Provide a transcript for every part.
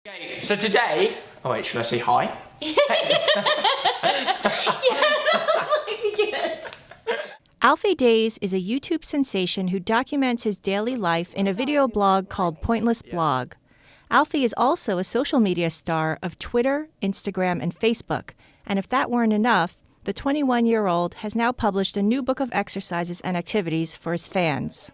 Okay, so today, oh wait, should I say hi? Alfie Deyes is a YouTube sensation who documents his daily life in a video blog called Pointless Blog. Alfie is also a social media star of Twitter, Instagram, and Facebook. And if that weren't enough, the 21-year-old has now published a new book of exercises and activities for his fans.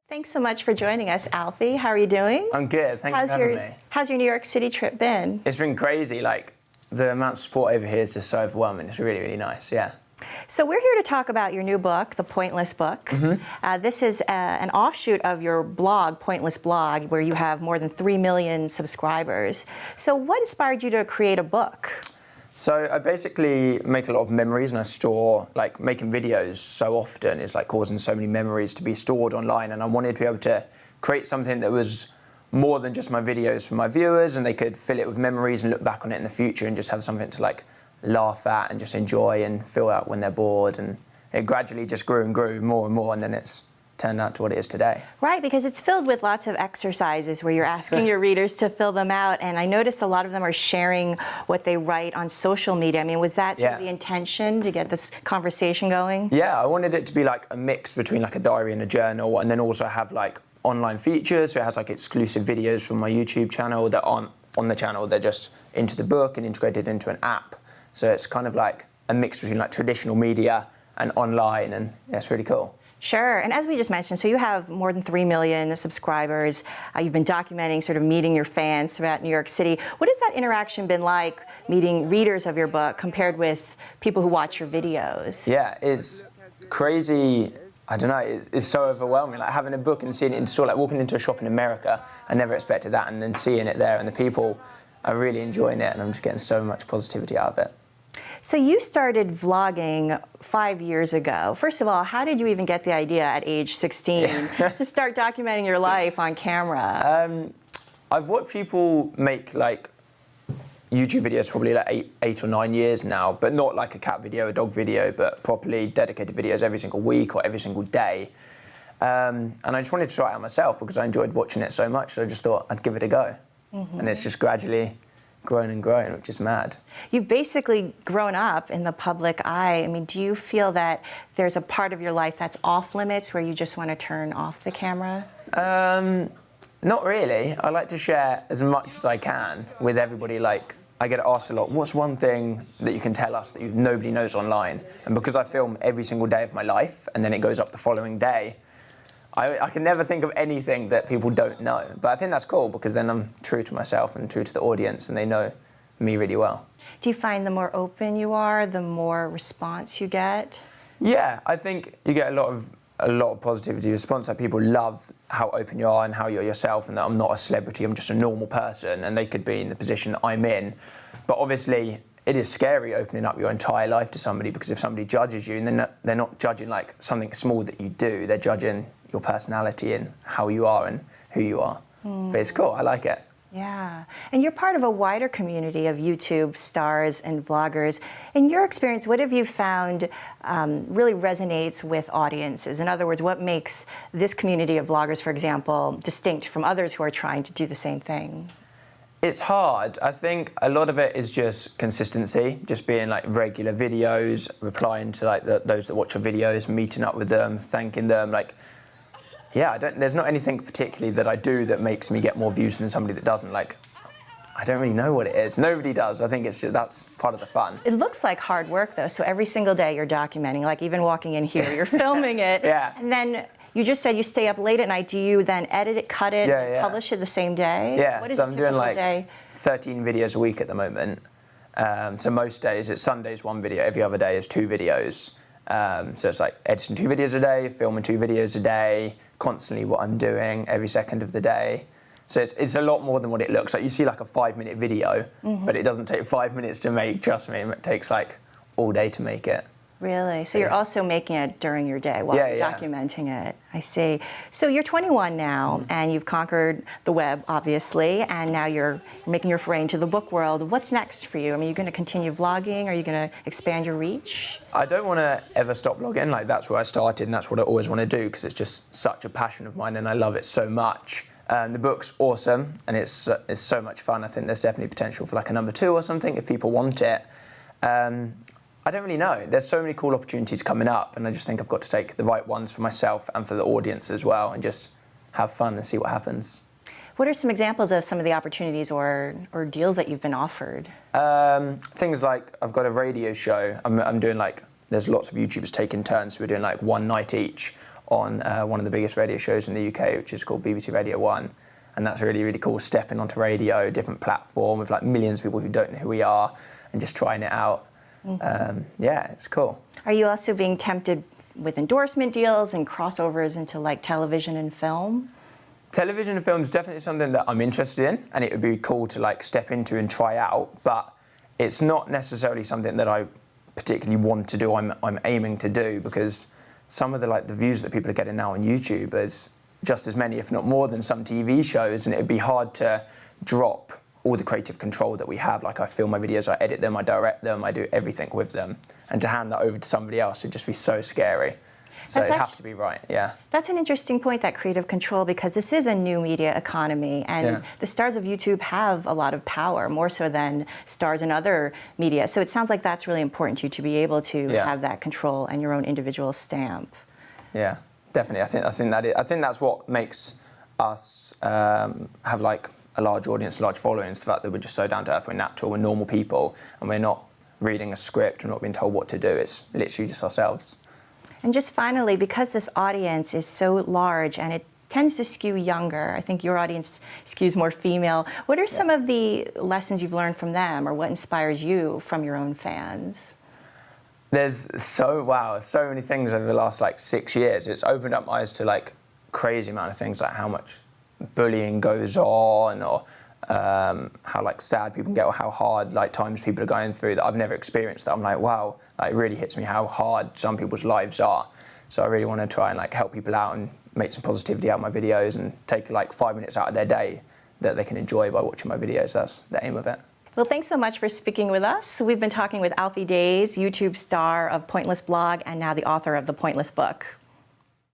Thanks so much for joining us, Alfie. How are you doing? I'm good, thank you for having me. How's your New York City trip been? It's been crazy, like, the amount of support over here is just so overwhelming. It's really, really nice, yeah. So we're here to talk about your new book, The Pointless Book. Mm-hmm. This is an offshoot of your blog, Pointless Blog, where you have more than 3 million subscribers. So what inspired you to create a book? So I basically make a lot of memories, and I store, like, making videos so often is like causing so many memories to be stored online, and I wanted to be able to create something that was more than just my videos for my viewers, and they could fill it with memories and look back on it in the future and just have something to like laugh at and just enjoy and fill out when they're bored. And it gradually just grew and grew more and more, and then it's turned out to what it is today. Right, because it's filled with lots of exercises where you're asking your readers to fill them out, and I noticed a lot of them are sharing what they write on social media. I mean, was that sort of the intention to get this conversation going? Yeah, I wanted it to be like a mix between like a diary and a journal, and then also have like online features, so it has like exclusive videos from my YouTube channel that aren't on the channel, they're just into the book and integrated into an app. So it's kind of like a mix between like traditional media and online, and yeah, it's really cool. Sure, and as we just mentioned, so you have more than 3 million subscribers. You've been documenting sort of meeting your fans throughout New York City. What has that interaction been like, meeting readers of your book compared with people who watch your videos? Yeah, it's crazy. I don't know, it's so overwhelming. Like having a book and seeing it in store, like walking into a shop in America, I never expected that, and then seeing it there, and the people are really enjoying it, and I'm just getting so much positivity out of it. So you started vlogging 5 years ago. First of all, how did you even get the idea at age 16 to start documenting your life on camera? I've watched people make like YouTube videos probably like eight or 9 years now, but not like a cat video, a dog video, but properly dedicated videos every single week or every single day. And I just wanted to try it out myself because I enjoyed watching it so much, so I just thought I'd give it a go. Mm-hmm. And it's just gradually grown and grown, which is mad. You've basically grown up in the public eye. I mean, do you feel that there's a part of your life that's off limits where you just want to turn off the camera? Not really. I like to share as much as I can with everybody. Like, I get asked a lot, what's one thing that you can tell us that nobody knows online? And because I film every single day of my life and then it goes up the following day, I can never think of anything that people don't know. But I think that's cool because then I'm true to myself and true to the audience, and they know me really well. Do you find the more open you are, the more response you get? Yeah, I think you get a lot of positivity response. Like, people love how open you are and how you're yourself, and that I'm not a celebrity, I'm just a normal person, and they could be in the position that I'm in. But obviously, it is scary opening up your entire life to somebody, because if somebody judges you, and they're not judging like something small that you do, they're judging your personality and how you are and who you are. But it's cool, I like it. Yeah, and you're part of a wider community of YouTube stars and vloggers. In your experience, what have you found really resonates with audiences? In other words, what makes this community of vloggers, for example, distinct from others who are trying to do the same thing? It's hard. I think a lot of it is just consistency, just being like regular videos, replying to like those that watch your videos, meeting up with them, thanking them. Like, yeah, there's not anything particularly that I do that makes me get more views than somebody that doesn't. Like, I don't really know what it is. Nobody does. I think it's just, that's part of the fun. It looks like hard work, though. So every single day you're documenting, like even walking in here, you're filming it. Yeah. And then you just said you stay up late at night. Do you then edit it, cut it, and publish it the same day? Yeah, what is so I'm doing like day? 13 videos a week at the moment. So most days, it's Sundays 1 video, every other day is 2 videos. So it's like editing 2 videos a day, filming 2 videos a day, constantly what I'm doing every second of the day. So it's a lot more than what it looks like. You see like a 5-minute video, but it doesn't take 5 minutes to make, trust me, it takes like all day to make it. Really? So you're also making it during your day while you're documenting it. I see. So you're 21 now, and you've conquered the web, obviously, and now you're making your foray into the book world. What's next for you? I mean, you're going to continue vlogging? Are you going to expand your reach? I don't want to ever stop vlogging. Like, that's where I started, and that's what I always want to do, because it's just such a passion of mine, and I love it so much. The book's awesome, and it's so much fun. I think there's definitely potential for like a number 2 or something if people want it. I don't really know. There's so many cool opportunities coming up, and I just think I've got to take the right ones for myself and for the audience as well, and just have fun and see what happens. What are some examples of some of the opportunities or deals that you've been offered? Things like I've got a radio show. I'm doing like, there's lots of YouTubers taking turns, so we're doing like one night each on one of the biggest radio shows in the UK, which is called BBC Radio 1. And that's really, really cool, stepping onto radio, different platform with like millions of people who don't know who we are, and just trying it out. Yeah, it's cool. Are you also being tempted with endorsement deals and crossovers into like television and film? Television and film is definitely something that I'm interested in, and it would be cool to like step into and try out, but it's not necessarily something that I particularly want to do, I'm aiming to do, because some of the views that people are getting now on YouTube is just as many, if not more, than some TV shows, and it'd be hard to drop all the creative control that we have. Like, I film my videos, I edit them, I direct them, I do everything with them, and to hand that over to somebody else would just be so scary. So it'd have to be right, yeah. That's an interesting point, that creative control, because this is a new media economy, and the stars of YouTube have a lot of power, more so than stars in other media. So it sounds like that's really important to you, to be able to have that control and your own individual stamp. Yeah, definitely. I think that's what makes us have like a large audience, a large following. It's the fact that we're just so down to earth, we're natural, we're normal people, and we're not reading a script, we're not being told what to do. It's literally just ourselves. And just finally, because this audience is so large and it tends to skew younger, I think your audience skews more female, what are some of the lessons you've learned from them, or what inspires you from your own fans? There's so many things over the last like 6 years. It's opened up my eyes to like crazy amount of things, like how much bullying goes on, or how like sad people can get, or how hard like times people are going through that I've never experienced. That I'm like, wow, like it really hits me how hard some people's lives are. So I really want to try and like help people out and make some positivity out of my videos, and take like 5 minutes out of their day that they can enjoy by watching my videos. That's the aim of it. Well, thanks so much for speaking with us. We've been talking with Alfie Deyes, YouTube star of Pointless Blog and now the author of The Pointless Book.